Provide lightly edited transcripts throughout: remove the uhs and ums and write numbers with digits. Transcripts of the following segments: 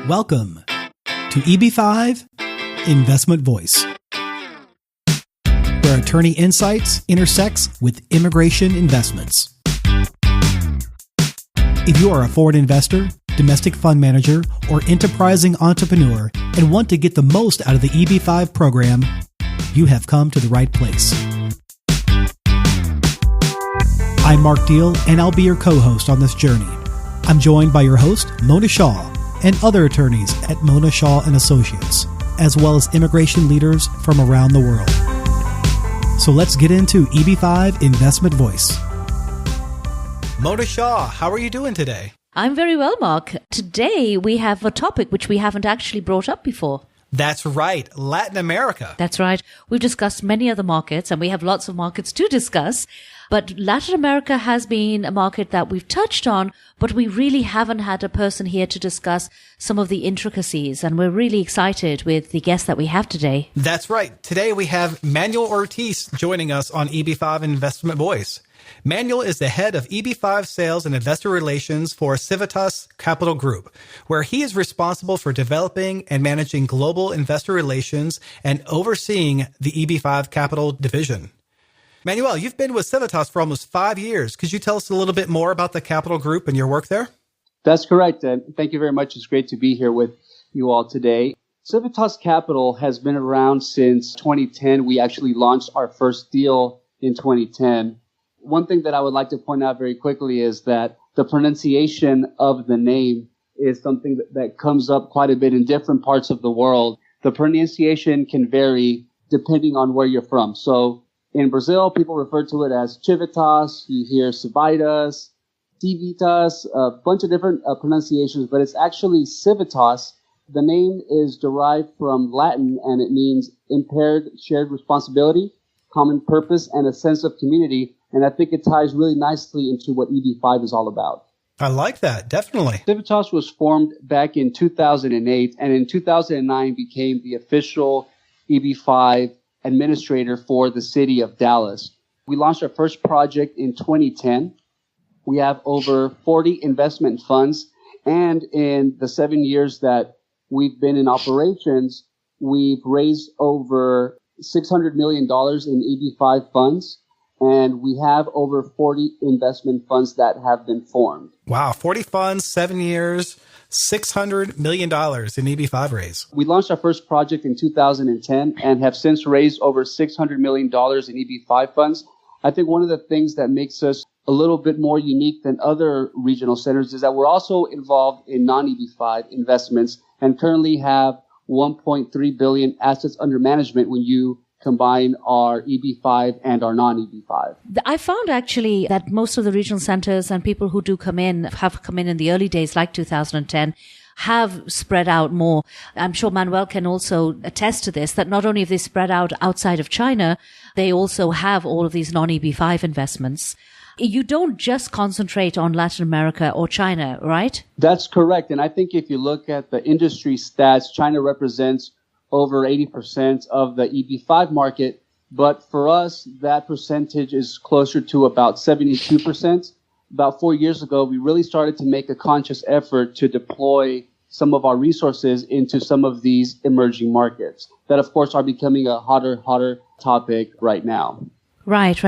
Welcome to EB5 Investment Voice, where attorney insights intersects with immigration investments. If you are a foreign investor, domestic fund manager, or enterprising entrepreneur and want to get the most out of the EB5 program, you have come to the right place. I'm Mark Deal, and I'll be your co-host on this journey. I'm joined by your host, Mona Shah, and other attorneys at Mona Shah Associates, as well as immigration leaders from around the world. So let's get into EB5 Investment Voice. Mona Shah, how are you doing today? I'm very well, Mark. Today we have a topic which we haven't actually brought up before. That's right, Latin America. That's right. We've discussed many other markets, and we have lots of markets to discuss. But Latin America has been a market that we've touched on, but we really haven't had a person here to discuss some of the intricacies. And we're really excited with the guest that we have today. That's right. Today we have Manuel Ortiz joining us on EB5 Investment Voice. Manuel is the head of EB5 Sales and Investor Relations for Civitas Capital Group, where he is responsible for developing and managing global investor relations and overseeing the EB5 Capital division. Manuel, you've been with Civitas for almost 5 years. Could you tell us a little bit more about the Capital Group and your work there? That's correct. Thank you very much. It's great to be here with you all today. Civitas Capital has been around since 2010. We actually launched our first deal in 2010. One thing that I would like to point out very quickly is that the pronunciation of the name is something that comes up quite a bit in different parts of the world. The pronunciation can vary depending on where you're from. So in Brazil, people refer to it as Civitas. You hear Civitas, Civitas, a bunch of different pronunciations, but it's actually Civitas. The name is derived from Latin, and it means impaired shared responsibility, common purpose, and a sense of community. And I think it ties really nicely into what EB5 is all about. I like that, definitely. Civitas was formed back in 2008, and in 2009 became the official EB5 administrator for the city of Dallas. We launched our first project in 2010. We have over 40 investment funds, and in the 7 years that we've been in operations, we've raised over $600 million in EB5 funds, and we have over 40 investment funds that have been formed. Wow, 40 funds, 7 years, $600 million in EB5 raise. We launched our first project in 2010 and have since raised over $600 million in EB5 funds. I think one of the things that makes us a little bit more unique than other regional centers is that we're also involved in non-EB5 investments and currently have 1.3 billion assets under management when you combine our EB5 and our non-EB5. I found actually that most of the regional centers and people who do have come in the early days, like 2010, have spread out more. I'm sure Manuel can also attest to this, that not only have they spread out outside of China, they also have all of these non-EB5 investments. You don't just concentrate on Latin America or China, right? That's correct. And I think if you look at the industry stats, China represents over 80% of the EB5 market. But for us, that percentage is closer to about 72%. About 4 years ago, we really started to make a conscious effort to deploy some of our resources into some of these emerging markets that, of course, are becoming a hotter topic right now. Right.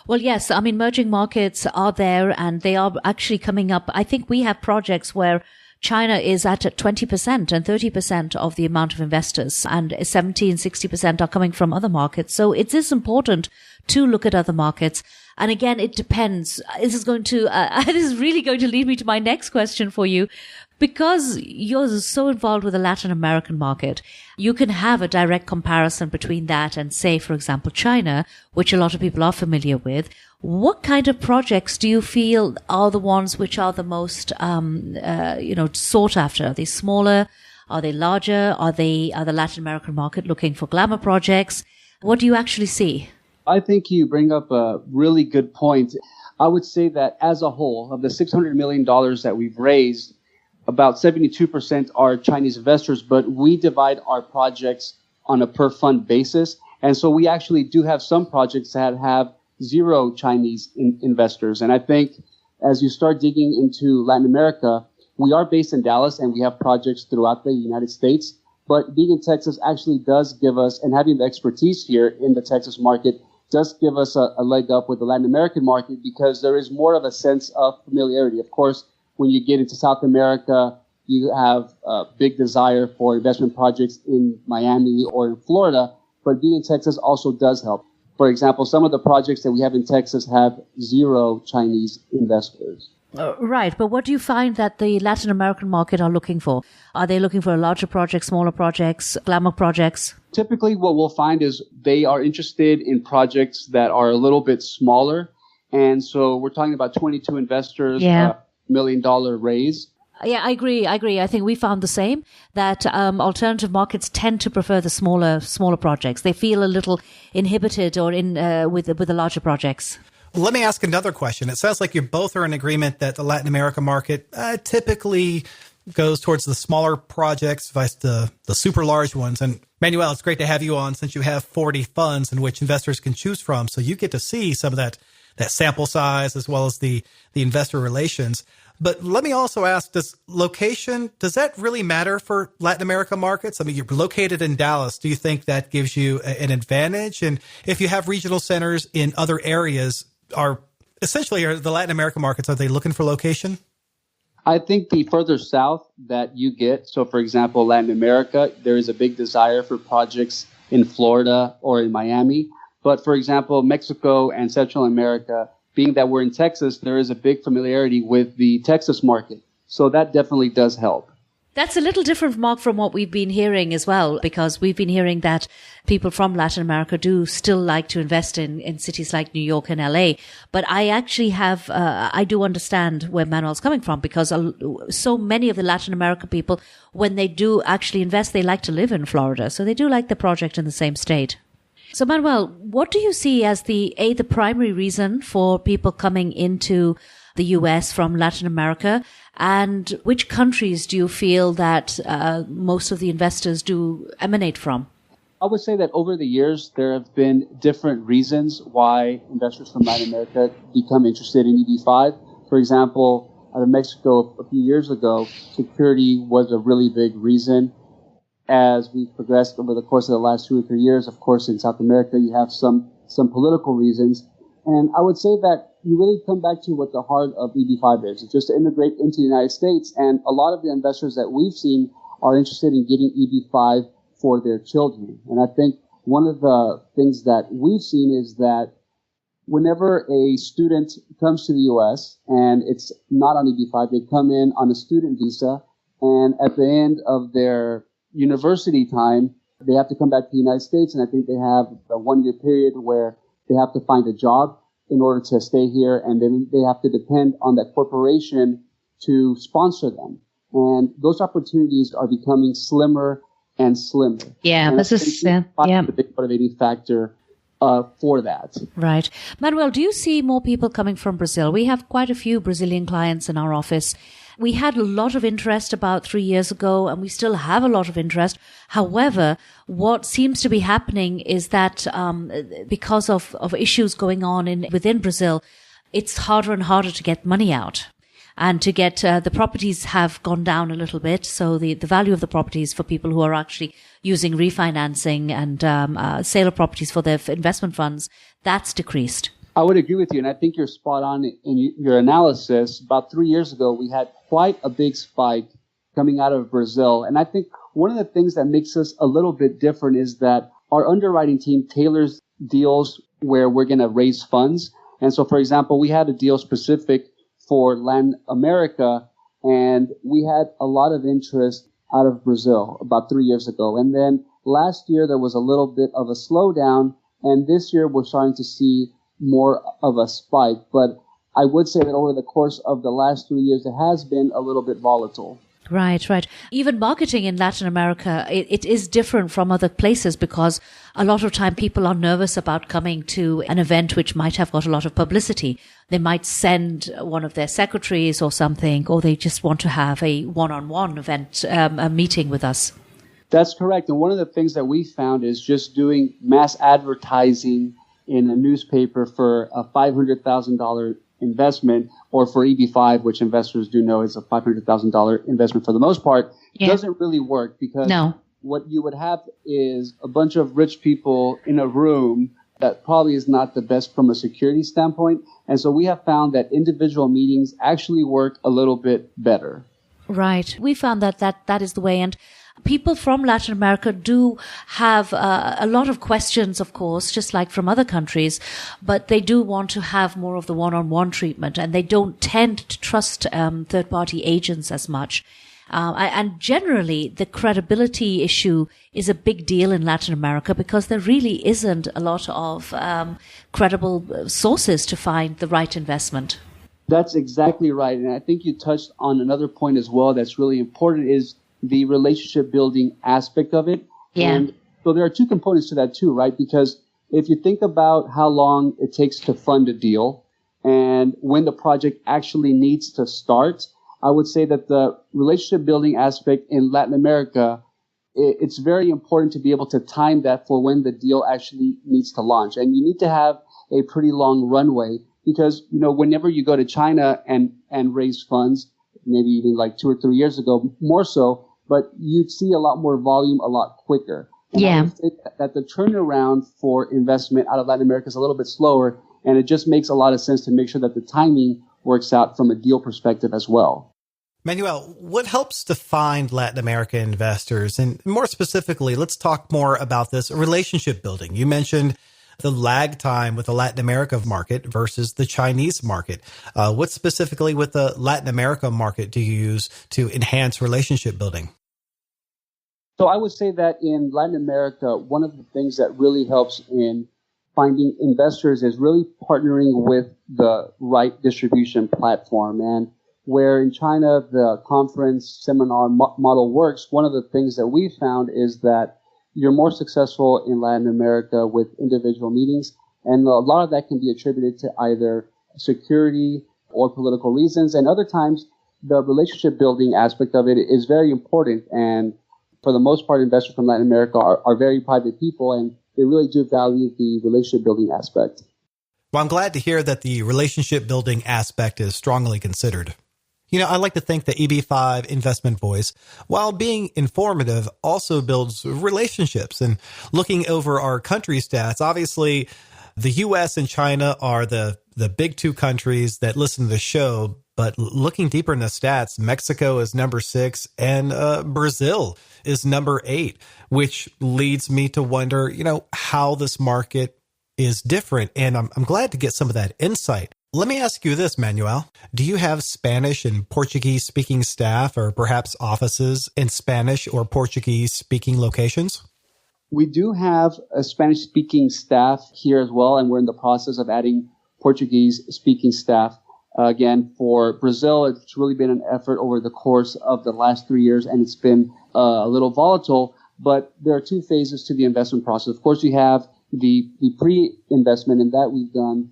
Well, yes, I mean, emerging markets are there and they are actually coming up. I think we have projects where China is at 20% and 30% of the amount of investors, and 70 and 60% are coming from other markets. So it is important to look at other markets. And again, it depends. This is really going to lead me to my next question for you. Because you're so involved with the Latin American market, you can have a direct comparison between that and, say, for example, China, which a lot of people are familiar with. What kind of projects do you feel are the ones which are the most, sought after? Are they smaller? Are they larger? Are the Latin American market looking for glamour projects? What do you actually see? I think you bring up a really good point. I would say that as a whole, of the $600 million that we've raised, about 72% are Chinese investors, but we divide our projects on a per fund basis. And so we actually do have some projects that have zero Chinese investors. And I think as you start digging into Latin America, We are based in Dallas and we have projects throughout the United States, but being in Texas actually does give us, and having the expertise here in the Texas market does give us a leg up with the Latin American market because there is more of a sense of familiarity. Of course, when you get into South America, you have a big desire for investment projects in Miami or in Florida, but being in Texas also does help. For example, some of the projects that we have in Texas have 0 Chinese investors. Right. But what do you find that the Latin American market are looking for? Are they looking for larger projects, smaller projects, glamour projects? Typically, what we'll find is they are interested in projects that are a little bit smaller. And so we're talking about 22 investors, $1 million raise. Yeah, I agree. I think we found the same, that alternative markets tend to prefer the smaller projects. They feel a little inhibited or with the larger projects. Let me ask another question. It sounds like you both are in agreement that the Latin America market typically goes towards the smaller projects vice the super large ones. And Manuel, it's great to have you on since you have 40 funds in which investors can choose from. So you get to see some of that sample size as well as the investor relations. But let me also ask, does that really matter for Latin America markets? I mean, you're located in Dallas. Do you think that gives you an advantage? And if you have regional centers in other areas, are the Latin American markets, are they looking for location? I think the further south that you get, so for example, Latin America, there is a big desire for projects in Florida or in Miami. But for example, Mexico and Central America, being that we're in Texas, there is a big familiarity with the Texas market. So that definitely does help. That's a little different, Mark, from what we've been hearing as well, because we've been hearing that people from Latin America do still like to invest in cities like New York and LA. But I actually I do understand where Manuel's coming from, because so many of the Latin American people, when they do actually invest, they like to live in Florida. So they do like the project in the same state. So Manuel, what do you see as the primary reason for people coming into the US from Latin America, and which countries do you feel that most of the investors do emanate from? I would say that over the years, there have been different reasons why investors from Latin America become interested in EB5. For example, out of Mexico a few years ago, security was a really big reason. As we've progressed over the course of the last 2 or 3 years, of course, in South America, you have some political reasons. And I would say that you really come back to what the heart of EB5 is. It's just to integrate into the United States. And a lot of the investors that we've seen are interested in getting EB5 for their children. And I think one of the things that we've seen is that whenever a student comes to the U.S. and it's not on EB5, they come in on a student visa. And at the end of their university time, they have to come back to the United States. And I think they have a 1-year period where they have to find a job in order to stay here, and then they have to depend on that corporation to sponsor them. And those opportunities are becoming slimmer and slimmer. Yeah, and this is the big motivating factor for that. Right. Manuel, do you see more people coming from Brazil? We have quite a few Brazilian clients in our office. We had a lot of interest about 3 years ago, and we still have a lot of interest. However, what seems to be happening is that because of issues going on within Brazil, it's harder and harder to get money out. And to get the properties have gone down a little bit. So the value of the properties for people who are actually using refinancing and sale of properties for their investment funds, that's decreased. I would agree with you, and I think you're spot on in your analysis. About 3 years ago, we had quite a big spike coming out of Brazil. And I think one of the things that makes us a little bit different is that our underwriting team tailors deals where we're going to raise funds. And so, for example, we had a deal specific for Latin America, and we had a lot of interest out of Brazil about 3 years ago. And then last year, there was a little bit of a slowdown, and this year we're starting to see more of a spike. But I would say that over the course of the last 3 years, it has been a little bit volatile. Right. Even marketing in Latin America, it is different from other places, because a lot of time people are nervous about coming to an event which might have got a lot of publicity. They might send one of their secretaries or something, or they just want to have a one-on-one event, a meeting with us. That's correct. And one of the things that we found is just doing mass advertising in a newspaper for a $500,000 investment or for EB5, which investors do know is a $500,000 investment for the most part, doesn't really work because what you would have is a bunch of rich people in a room that probably is not the best from a security standpoint. And so we have found that individual meetings actually work a little bit better. Right. We found that is the way. And people from Latin America do have a lot of questions, of course, just like from other countries, but they do want to have more of the one-on-one treatment, and they don't tend to trust third-party agents as much. And generally, the credibility issue is a big deal in Latin America because there really isn't a lot of credible sources to find the right investment. That's exactly right. And I think you touched on another point as well that's really important is the relationship building aspect of it. Yeah. And so there are two components to that too, right? Because if you think about how long it takes to fund a deal and when the project actually needs to start, I would say that the relationship building aspect in Latin America, it's very important to be able to time that for when the deal actually needs to launch. And you need to have a pretty long runway because, whenever you go to China and raise funds, maybe even like 2 or 3 years ago, more so, but you'd see a lot more volume a lot quicker. And I would say that the turnaround for investment out of Latin America is a little bit slower, and it just makes a lot of sense to make sure that the timing works out from a deal perspective as well. Manuel, what helps to find Latin American investors? And more specifically, let's talk more about this relationship building. You mentioned the lag time with the Latin America market versus the Chinese market. What specifically with the Latin America market do you use to enhance relationship building? So I would say that in Latin America, one of the things that really helps in finding investors is really partnering with the right distribution platform. And where in China the conference seminar model works, one of the things that we found is that you're more successful in Latin America with individual meetings. And a lot of that can be attributed to either security or political reasons. And other times, the relationship building aspect of it is very important. And for the most part, investors from Latin America are very private people, and they really do value the relationship building aspect. Well, I'm glad to hear that the relationship building aspect is strongly considered. I like to think that EB5 Investment Voice, while being informative, also builds relationships. And looking over our country stats, obviously, the U.S. and China are the big two countries that listen to the show. But looking deeper in the stats, Mexico is number 6 and Brazil is number 8, which leads me to wonder, how this market is different. And I'm glad to get some of that insight. Let me ask you this, Manuel. Do you have Spanish and Portuguese-speaking staff or perhaps offices in Spanish or Portuguese-speaking locations? We do have a Spanish-speaking staff here as well, and we're in the process of adding Portuguese-speaking staff. Again, for Brazil, it's really been an effort over the course of the last 3 years, and it's been a little volatile, but there are 2 phases to the investment process. Of course, you have the pre-investment, and that we've done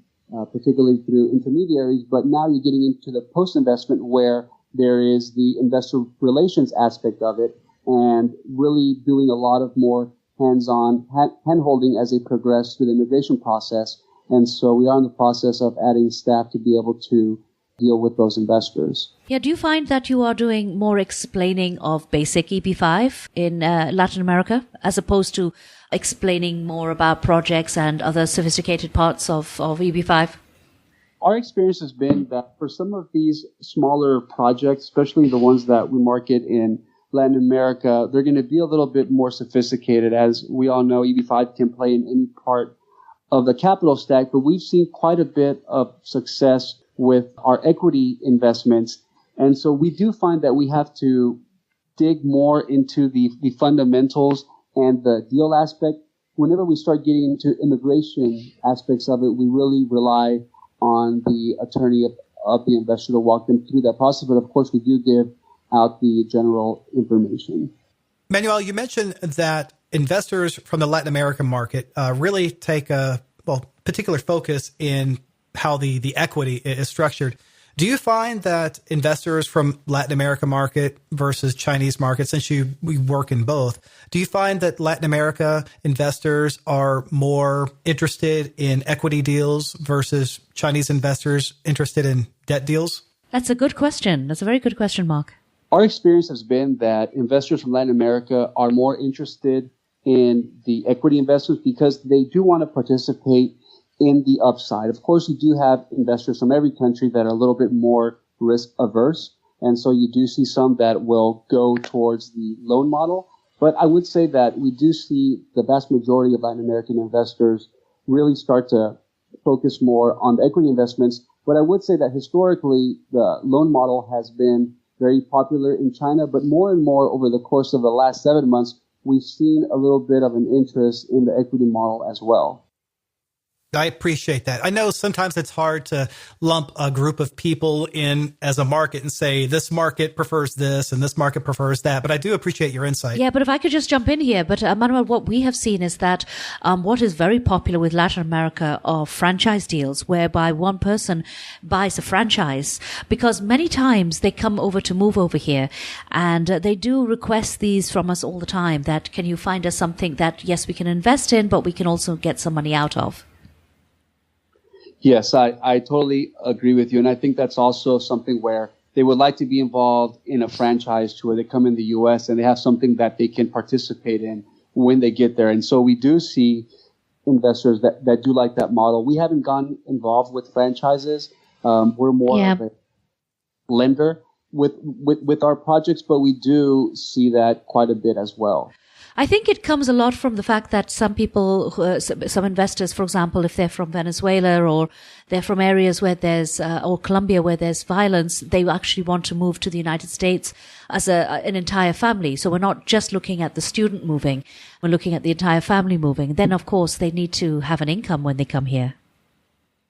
particularly through intermediaries, but now you're getting into the post-investment where there is the investor relations aspect of it and really doing a lot of more hands-on hand-holding as they progress through the immigration process. And so we are in the process of adding staff to be able to deal with those investors. Yeah, do you find that you are doing more explaining of basic EB5 in Latin America as opposed to explaining more about projects and other sophisticated parts of EB5? Our experience has been that for some of these smaller projects, especially the ones that we market in Latin America, they're going to be a little bit more sophisticated. As we all know, EB5 can play in any part of the capital stack, but we've seen quite a bit of success with our equity investments. And so we do find that we have to dig more into the fundamentals and the deal aspect. Whenever we start getting into immigration aspects of it, we really rely on the attorney of the investor to walk them through that process. But of course, we do give out the general information. Manuel, you mentioned that investors from the Latin American market really take a particular focus in how the equity is structured. Do you find that investors from Latin America market versus Chinese market, since we work in both, do you find that Latin America investors are more interested in equity deals versus Chinese investors interested in debt deals? That's a good question. That's a very good question, Mark. Our experience has been that investors from Latin America are more interested in the equity investments because they do want to participate in the upside. Of course, you do have investors from every country that are a little bit more risk averse. And so you do see some that will go towards the loan model. But I would say that we do see the vast majority of Latin American investors really start to focus more on the equity investments. But I would say that historically, the loan model has been very popular in China, but more and more over the course of the last 7 months, we've seen a little bit of an interest in the equity model as well. I appreciate that. I know sometimes it's hard to lump a group of people in as a market and say this market prefers this and this market prefers that, but I do appreciate your insight. Yeah, but if I could just jump in here, but Manuel, what we have seen is that what is very popular with Latin America are franchise deals whereby one person buys a franchise, because many times they come over to move over here and they do request these from us all the time, that can you find us something that, yes, we can invest in, but we can also get some money out of. Yes, I totally agree with you. And I think that's also something where they would like to be involved in a franchise to where they come in the U.S. and they have something that they can participate in when they get there. And so we do see investors that do like that model. We haven't gotten involved with franchises. We're more of a lender with our projects, but we do see that quite a bit as well. I think it comes a lot from the fact that some people, some investors, for example, if they're from Venezuela or they're from areas where there's, or Colombia where there's violence, they actually want to move to the United States as an entire family. So we're not just looking at the student moving, we're looking at the entire family moving. Then, of course, they need to have an income when they come here.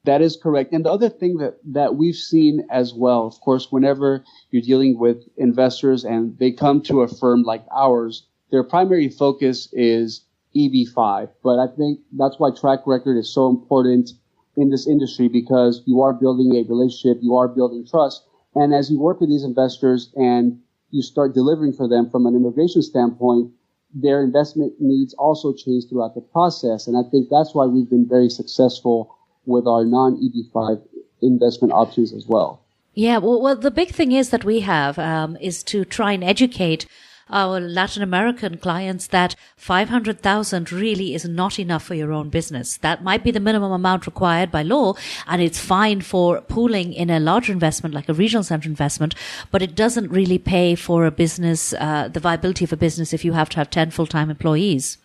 That is correct. And the other thing that we've seen as well, of course, whenever you're dealing with investors and they come to a firm like ours, their primary focus is EB5, but I think that's why track record is so important in this industry, because you are building a relationship, you are building trust, and as you work with these investors and you start delivering for them from an immigration standpoint, their investment needs also change throughout the process, and I think that's why we've been very successful with our non-EB5 investment options as well. Yeah, well, the big thing is that we have is to try and educate our Latin American clients that 500,000 really is not enough for your own business. That might be the minimum amount required by law, and it's fine for pooling in a larger investment like a regional center investment, but it doesn't really pay for a business, the viability of a business if you have to have 10 full-time employees.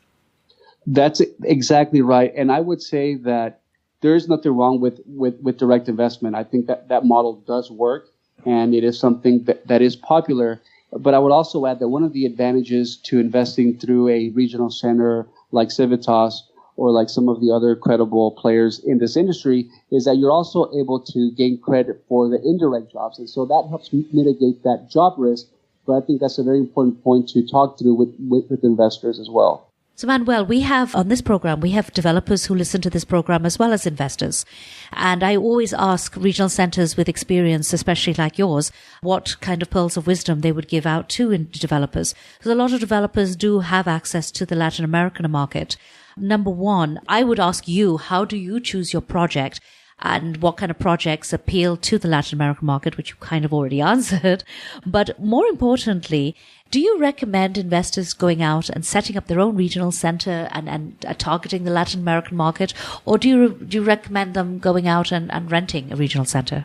That's exactly right. And I would say that there is nothing wrong with direct investment. I think that model does work, and it is something that is popular. But I would also add that one of the advantages to investing through a regional center like Civitas or like some of the other credible players in this industry is that you're also able to gain credit for the indirect jobs. And so that helps mitigate that job risk. But I think that's a very important point to talk through with investors as well. So, Manuel, we have on this program, we have developers who listen to this program as well as investors. And I always ask regional centers with experience, especially like yours, what kind of pearls of wisdom they would give out to developers. Because a lot of developers do have access to the Latin American market. Number one, I would ask you, how do you choose your project? And what kind of projects appeal to the Latin American market, which you kind of already answered. But more importantly, do you recommend investors going out and setting up their own regional center and targeting the Latin American market? Or do you recommend them going out and renting a regional center?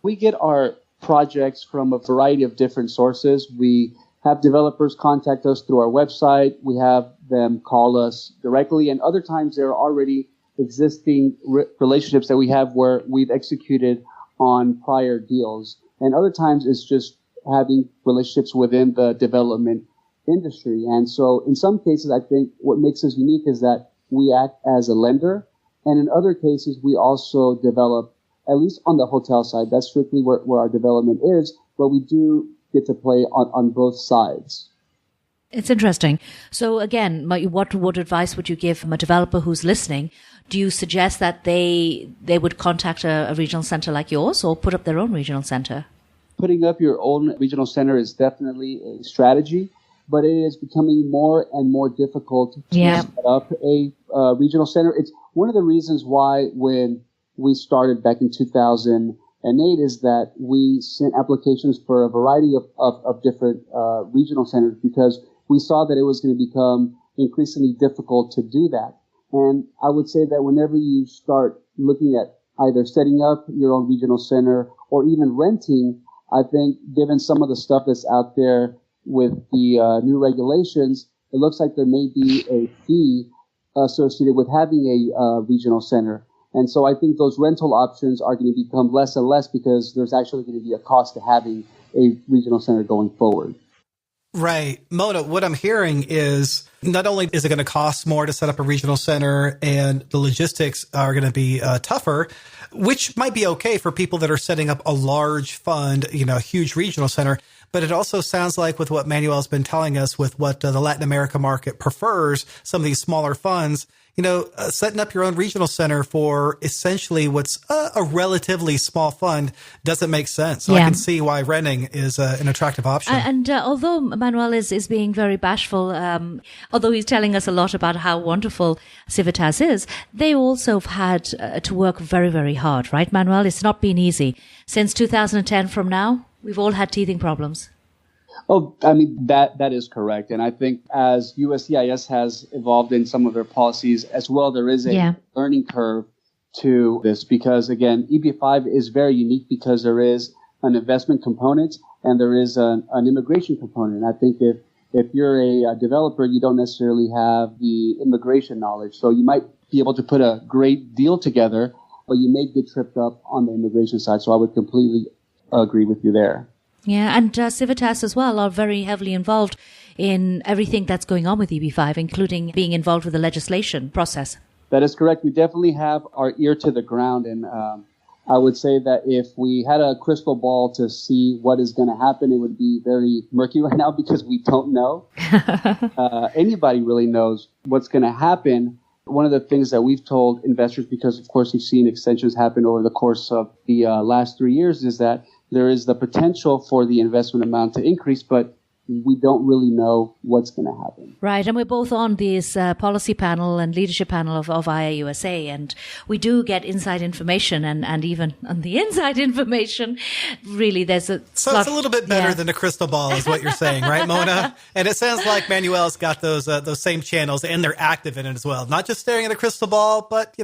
We get our projects from a variety of different sources. We have developers contact us through our website. We have them call us directly. And other times there are already existing relationships that we have where we've executed on prior deals. And other times it's just having relationships within the development industry. And so in some cases, I think what makes us unique is that we act as a lender. And in other cases, we also develop, at least on the hotel side, that's strictly where our development is, but we do get to play on both sides. It's interesting. So again, what advice would you give from a developer who's listening? Do you suggest that they would contact a regional center like yours or put up their own regional center? Putting up your own regional center is definitely a strategy, but it is becoming more and more difficult to set up a regional center. It's one of the reasons why when we started back in 2008 is that we sent applications for a variety of different regional centers because we saw that it was going to become increasingly difficult to do that. And I would say that whenever you start looking at either setting up your own regional center or even renting, I think given some of the stuff that's out there with the new regulations, it looks like there may be a fee associated with having a regional center. And so I think those rental options are going to become less and less because there's actually going to be a cost to having a regional center going forward. Right. Mona, what I'm hearing is not only is it going to cost more to set up a regional center and the logistics are going to be tougher, which might be okay for people that are setting up a large fund, a huge regional center. But it also sounds like with what Manuel's been telling us with what the Latin America market prefers, some of these smaller funds, setting up your own regional center for essentially what's a relatively small fund doesn't make sense. So I can see why renting is an attractive option. And although Manuel is being very bashful, although he's telling us a lot about how wonderful Civitas is, they also have had to work very, very hard, right, Manuel? It's not been easy. Since 2010 from now, we've all had teething problems. Oh, I mean, that is correct. And I think as USCIS has evolved in some of their policies as well, there is a learning curve to this because, again, EB-5 is very unique because there is an investment component and there is an immigration component. And I think if you're a developer, you don't necessarily have the immigration knowledge. So you might be able to put a great deal together, but you may get tripped up on the immigration side. So I would completely agree with you there. Yeah, and Civitas as well are very heavily involved in everything that's going on with EB-5, including being involved with the legislation process. That is correct. We definitely have our ear to the ground. And I would say that if we had a crystal ball to see what is going to happen, it would be very murky right now because we don't know. Anybody really knows what's going to happen. One of the things that we've told investors, because of course we've seen extensions happen over the course of the last 3 years, is that there is the potential for the investment amount to increase, but we don't really know what's going to happen. Right. And we're both on this policy panel and leadership panel of IAUSA, and we do get inside information and even on the inside information, really there's a... So it's a little bit better than a crystal ball is what you're saying, right, Mona? And it sounds like Manuel's got those same channels and they're active in it as well. Not just staring at a crystal ball, but,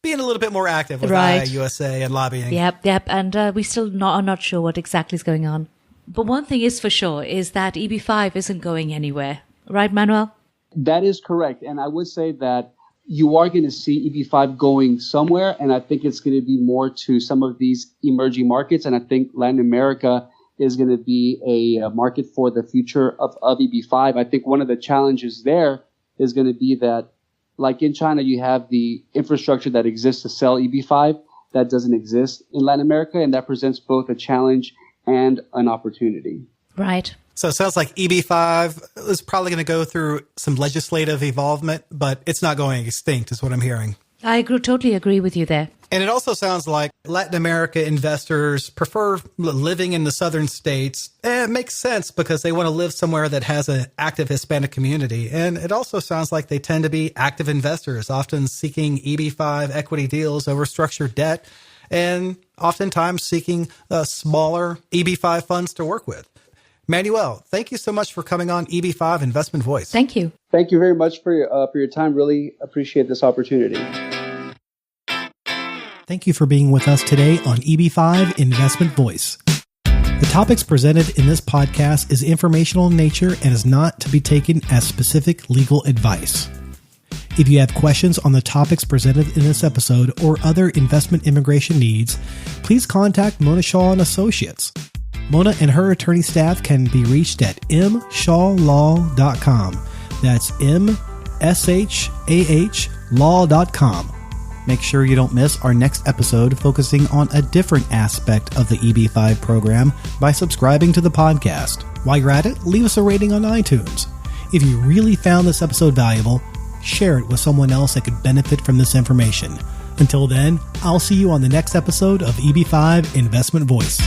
being a little bit more active with IAUSA and lobbying. Yep. And we still are not sure what exactly is going on. But one thing is for sure is that EB-5 isn't going anywhere. Right, Manuel? That is correct. And I would say that you are going to see EB-5 going somewhere. And I think it's going to be more to some of these emerging markets. And I think Latin America is going to be a market for the future of EB-5. I think one of the challenges there is going to be that, like in China, you have the infrastructure that exists to sell EB-5 that doesn't exist in Latin America. And that presents both a challenge and an opportunity. Right. So it sounds like EB-5 is probably going to go through some legislative evolvement, but it's not going extinct is what I'm hearing. I totally agree with you there. And it also sounds like Latin America investors prefer living in the southern states. It makes sense because they want to live somewhere that has an active Hispanic community. And it also sounds like they tend to be active investors, often seeking EB-5 equity deals over structured debt, and oftentimes seeking smaller EB-5 funds to work with. Manuel, thank you so much for coming on EB-5 Investment Voice. Thank you. Thank you very much for your time. Really appreciate this opportunity. Thank you for being with us today on EB-5 Investment Voice. The topics presented in this podcast is informational in nature and is not to be taken as specific legal advice. If you have questions on the topics presented in this episode or other investment immigration needs, please contact Mona Shah Associates. Mona and her attorney staff can be reached at mshawlaw.com. That's MSHAH law.com. Make sure you don't miss our next episode focusing on a different aspect of the EB-5 program by subscribing to the podcast. While you're at it, leave us a rating on iTunes. If you really found this episode valuable, share it with someone else that could benefit from this information. Until then, I'll see you on the next episode of EB5 Investment Voice.